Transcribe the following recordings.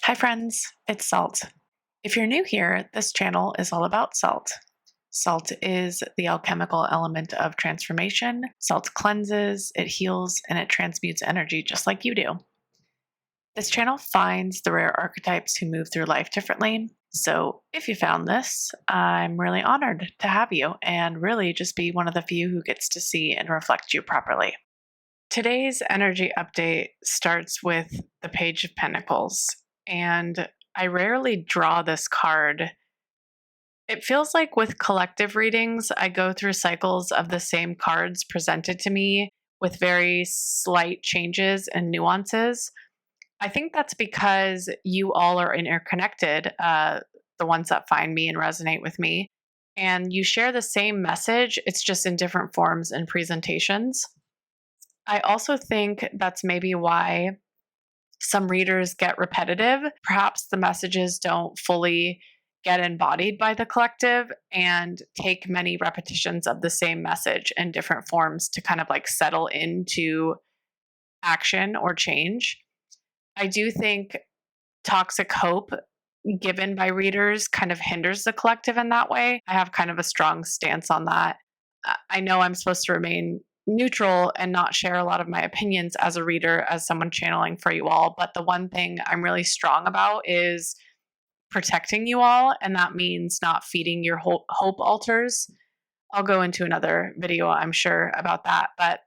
Hi, friends. It's Salt. If you're new here, this channel is all about salt. Salt is the alchemical element of transformation. Salt cleanses, it heals, and it transmutes energy just like you do. This channel finds the rare archetypes who move through life differently. So if you found this, I'm really honored to have you and really just be one of the few who gets to see and reflect you properly. Today's energy update starts with the Page of Pentacles, and I rarely draw this card. It feels like with collective readings, I go through cycles of the same cards presented to me with very slight changes and nuances. I think that's because you all are interconnected, the ones that find me and resonate with me, and you share the same message, it's just in different forms and presentations. I also think that's maybe why some readers get repetitive. Perhaps the messages don't fully get embodied by the collective and take many repetitions of the same message in different forms to kind of like settle into action or change. I do think toxic hope given by readers kind of hinders the collective in that way. I have kind of a strong stance on that. I know I'm supposed to remain neutral and not share a lot of my opinions as a reader, as someone channeling for you all. But the one thing I'm really strong about is protecting you all. And that means not feeding your hope altars. I'll go into another video, I'm sure, about that. But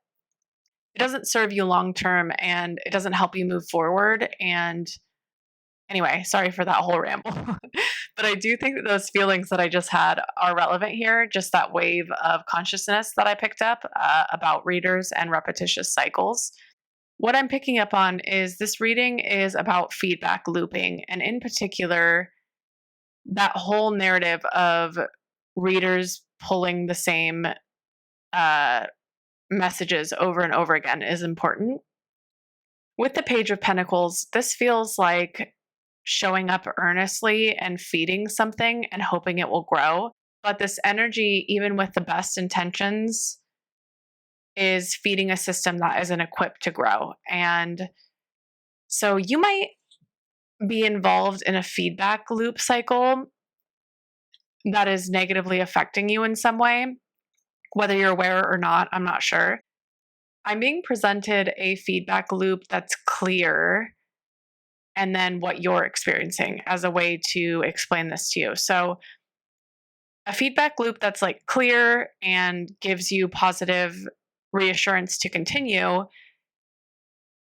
it doesn't serve you long term and it doesn't help you move forward. And anyway, sorry for that whole ramble. But I do think that those feelings that I just had are relevant here, just that wave of consciousness that I picked up about readers and repetitious cycles. What I'm picking up on is this reading is about feedback looping, and in particular, that whole narrative of readers pulling the same uh, messages over and over again is important. With the Page of Pentacles, this feels like showing up earnestly and feeding something and hoping it will grow. But this energy, even with the best intentions, is feeding a system that isn't equipped to grow. And so you might be involved in a feedback loop cycle that is negatively affecting you in some way, whether you're aware or not, I'm not sure. I'm being presented a feedback loop that's clear and then what you're experiencing as a way to explain this to you. So, a feedback loop that's like clear and gives you positive reassurance to continue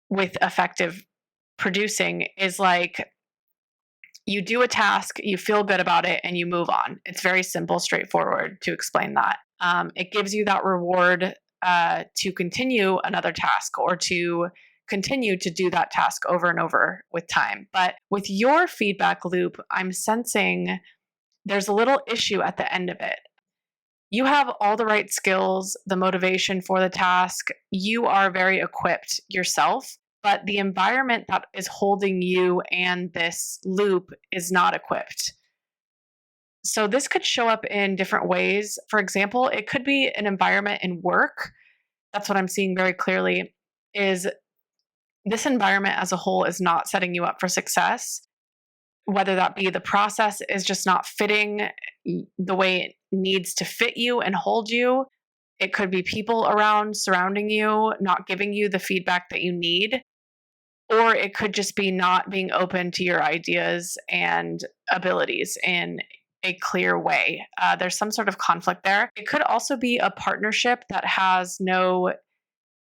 with effective producing is like you do a task, you feel good about it, and you move on. It's very simple, straightforward to explain that. It gives you that reward to continue another task or to continue to do that task over and over with time. But with your feedback loop, I'm sensing there's a little issue at the end of it. You have all the right skills, the motivation for the task. You are very equipped yourself, but the environment that is holding you and this loop is not equipped. So this could show up in different ways. For example, it could be an environment in work. That's what I'm seeing very clearly is this environment as a whole is not setting you up for success, whether that be the process is just not fitting the way it needs to fit you and hold you. It could be people around surrounding you, not giving you the feedback that you need. Or it could just be not being open to your ideas and abilities in a clear way. There's some sort of conflict there. It could also be a partnership that has no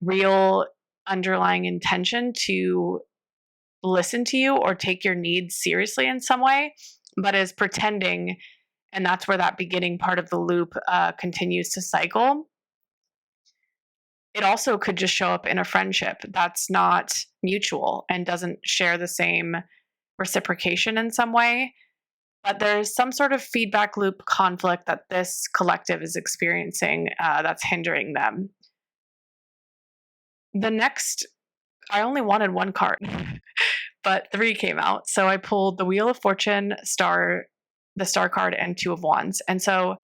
real underlying intention to listen to you or take your needs seriously in some way, but is pretending. And that's where that beginning part of the loop continues to cycle. It also could just show up in a friendship that's not mutual and doesn't share the same reciprocation in some way. But there's some sort of feedback loop conflict that this collective is experiencing that's hindering them. The next, I only wanted one card, but three came out. So I pulled the Wheel of Fortune, the Star card, and Two of Wands. And so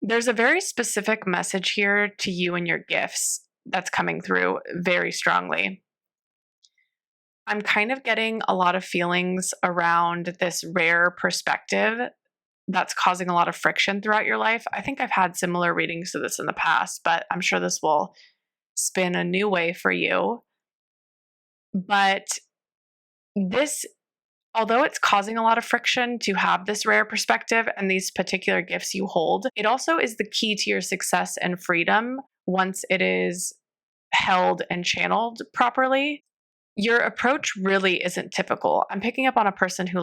there's a very specific message here to you and your gifts that's coming through very strongly. I'm kind of getting a lot of feelings around this rare perspective that's causing a lot of friction throughout your life. I think I've had similar readings to this in the past, but I'm sure this will spin a new way for you. But this, although it's causing a lot of friction to have this rare perspective and these particular gifts you hold, it also is the key to your success and freedom once it is held and channeled properly. Your approach really isn't typical. I'm picking up on a person who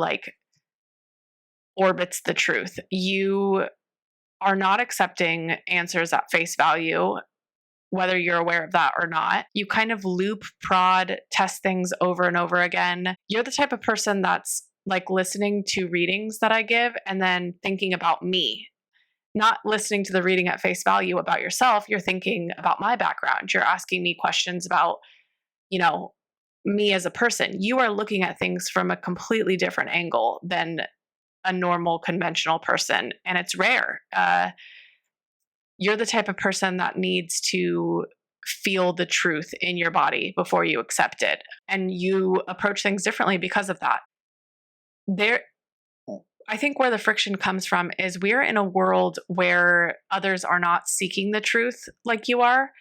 orbits the truth. You are not accepting answers at face value, whether you're aware of that or not. You kind of loop, prod, test things over and over again. You're the type of person that's listening to readings that I give and then thinking about me, not listening to the reading at face value about yourself. You're thinking about my background. You're asking me questions about, me as a person. You are looking at things from a completely different angle than a normal conventional person. And it's rare. You're the type of person that needs to feel the truth in your body before you accept it. And you approach things differently because of that. I think where the friction comes from is we're in a world where others are not seeking the truth like you are.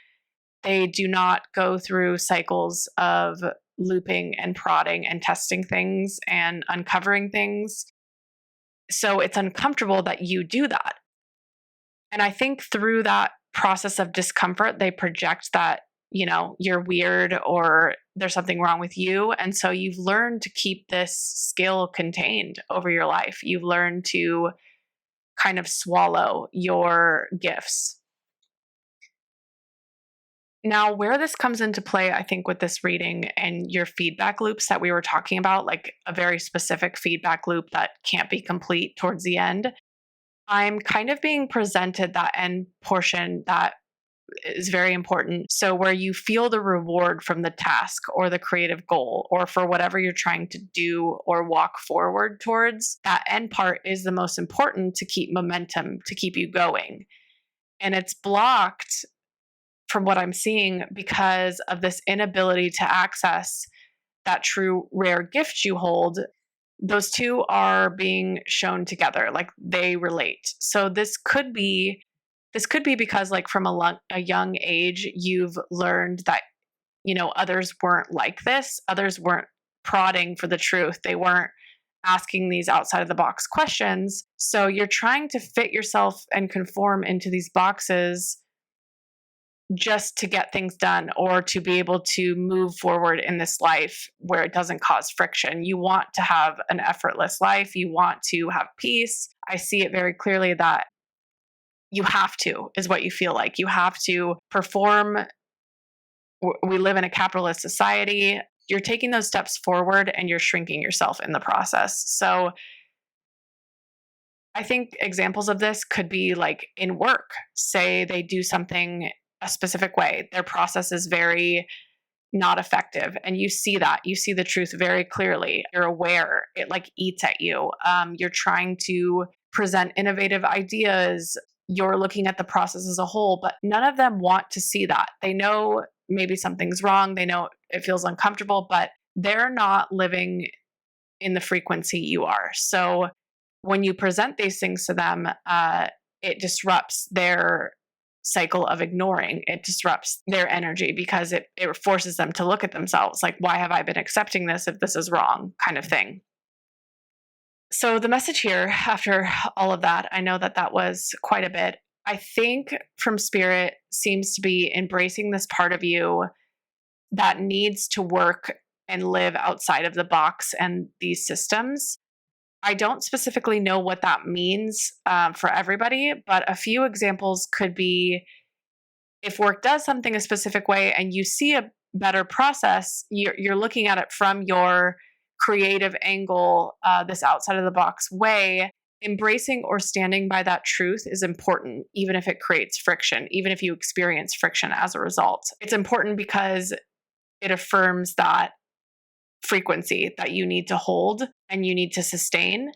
They do not go through cycles of looping and prodding and testing things and uncovering things. So it's uncomfortable that you do that. And I think through that process of discomfort, they project that, you're weird or there's something wrong with you. And so you've learned to keep this skill contained over your life. You've learned to kind of swallow your gifts. Now, where this comes into play, I think, with this reading and your feedback loops that we were talking about, like a very specific feedback loop that can't be complete towards the end, I'm kind of being presented that end portion that is very important. So, where you feel the reward from the task or the creative goal or for whatever you're trying to do or walk forward towards, that end part is the most important to keep momentum, to keep you going. And it's blocked from what I'm seeing because of this inability to access that true rare gift you hold. Those two are being shown together, like they relate. So this could be because from a young age you've learned that others weren't like this. Others weren't prodding for the truth. They weren't asking these outside of the box questions. So you're trying to fit yourself and conform into these boxes just to get things done or to be able to move forward in this life where it doesn't cause friction. You want to have an effortless life. You want to have peace. I see it very clearly that you have to, is what you feel like. You have to perform. We live in a capitalist society. You're taking those steps forward and you're shrinking yourself in the process. So I think examples of this could be in work. Say they do something a specific way. Their process is very not effective. And you see that. You see the truth very clearly. You're aware. It eats at you. You're trying to present innovative ideas. You're looking at the process as a whole, but none of them want to see that. They know maybe something's wrong. They know it feels uncomfortable, but they're not living in the frequency you are. So when you present these things to them, it disrupts their cycle of ignoring. It disrupts their energy because it forces them to look at themselves like, why have I been accepting this if this is wrong, kind of thing. So the message here, after all of that, I know that was quite a bit. I think from Spirit seems to be embracing this part of you that needs to work and live outside of the box and these systems. I don't specifically know what that means for everybody, but a few examples could be if work does something a specific way and you see a better process, you're looking at it from your creative angle, this outside of the box way. Embracing or standing by that truth is important, even if it creates friction, even if you experience friction as a result. It's important because it affirms that frequency that you need to hold and you need to sustain.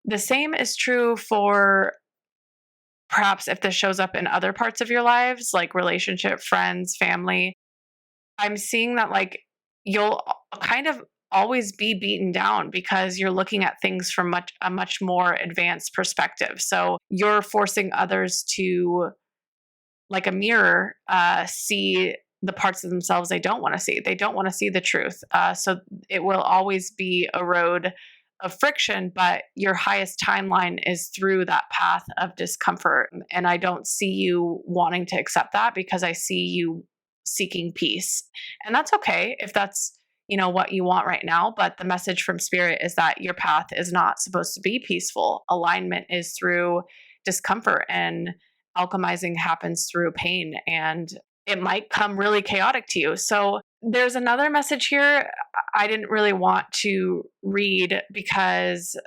The same is true for perhaps if this shows up in other parts of your lives, like relationship, friends, family. I'm seeing that you'll kind of always be beaten down because you're looking at things from a much more advanced perspective. So you're forcing others to, like a mirror, see the parts of themselves they don't want to see. They don't want to see the truth. So it will always be a road of friction, but your highest timeline is through that path of discomfort. And I don't see you wanting to accept that because I see you seeking peace. And that's okay if that's, what you want right now. But the message from spirit is that your path is not supposed to be peaceful. Alignment is through discomfort, and alchemizing happens through pain, and it might come really chaotic to you. So there's another message here I didn't really want to read because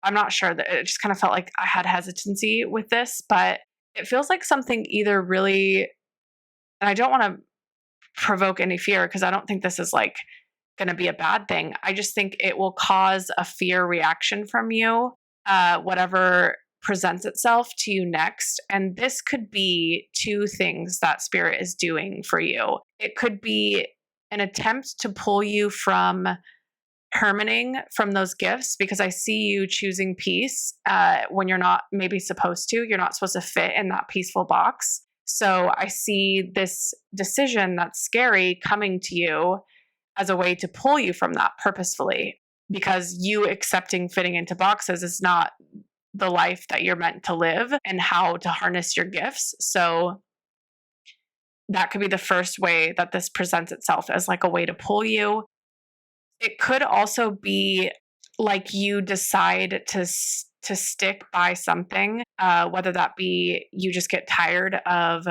I'm not sure, that it just kind of felt like I had hesitancy with this, but it feels like something either really, and I don't want to provoke any fear because I don't think this is like going to be a bad thing. I just think it will cause a fear reaction from you, whatever presents itself to you next. And this could be two things that spirit is doing for you. It could be an attempt to pull you from hermiting from those gifts, because I see you choosing peace when you're not maybe supposed to. You're not supposed to fit in that peaceful box. So I see this decision that's scary coming to you as a way to pull you from that purposefully, because you accepting fitting into boxes is not the life that you're meant to live and how to harness your gifts. So that could be the first way that this presents itself, as like a way to pull you. It could also be like you decide to stick by something, whether that be you just get tired of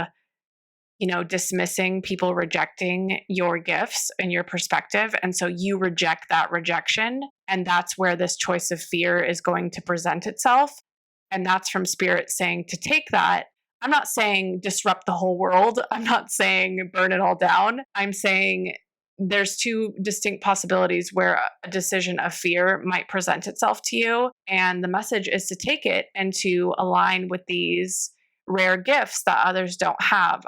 dismissing people rejecting your gifts and your perspective. And so you reject that rejection. And that's where this choice of fear is going to present itself. And that's from spirit saying to take that. I'm not saying disrupt the whole world. I'm not saying burn it all down. I'm saying there's two distinct possibilities where a decision of fear might present itself to you. And the message is to take it and to align with these rare gifts that others don't have.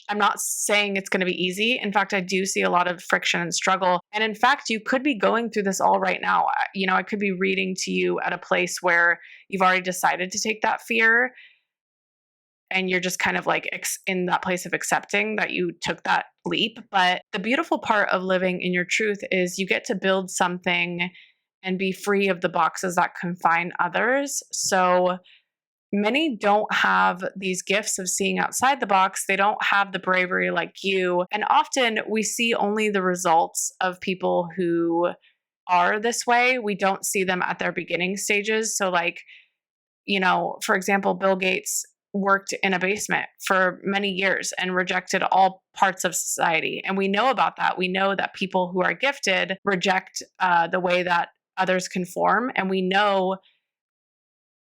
I'm not saying it's going to be easy. In fact, I do see a lot of friction and struggle. And in fact, you could be going through this all right now. I could be reading to you at a place where you've already decided to take that fear, and you're just kind of like in that place of accepting that you took that leap. But the beautiful part of living in your truth is you get to build something and be free of the boxes that confine others. So many don't have these gifts of seeing outside the box. They don't have the bravery like you. And often we see only the results of people who are this way. We don't see them at their beginning stages. So for example, Bill Gates worked in a basement for many years and rejected all parts of society. And we know about that. We know that people who are gifted reject the way that others conform. And we know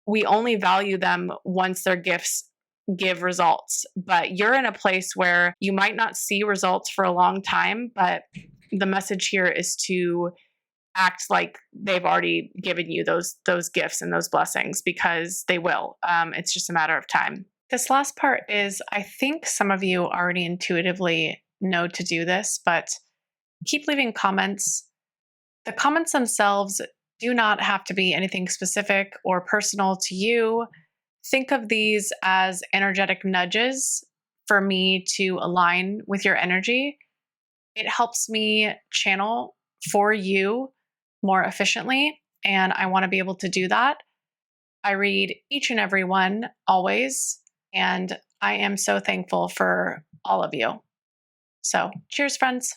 we only value them once their gifts give results. But you're in a place where you might not see results for a long time, but the message here is to act like they've already given you those gifts and those blessings, because they will. It's just a matter of time. This last part is, I think some of you already intuitively know to do this, but keep leaving comments. The comments themselves do not have to be anything specific or personal to you. Think of these as energetic nudges for me to align with your energy. It helps me channel for you more efficiently, and I want to be able to do that. I read each and every one always, and I am so thankful for all of you. So, cheers, friends.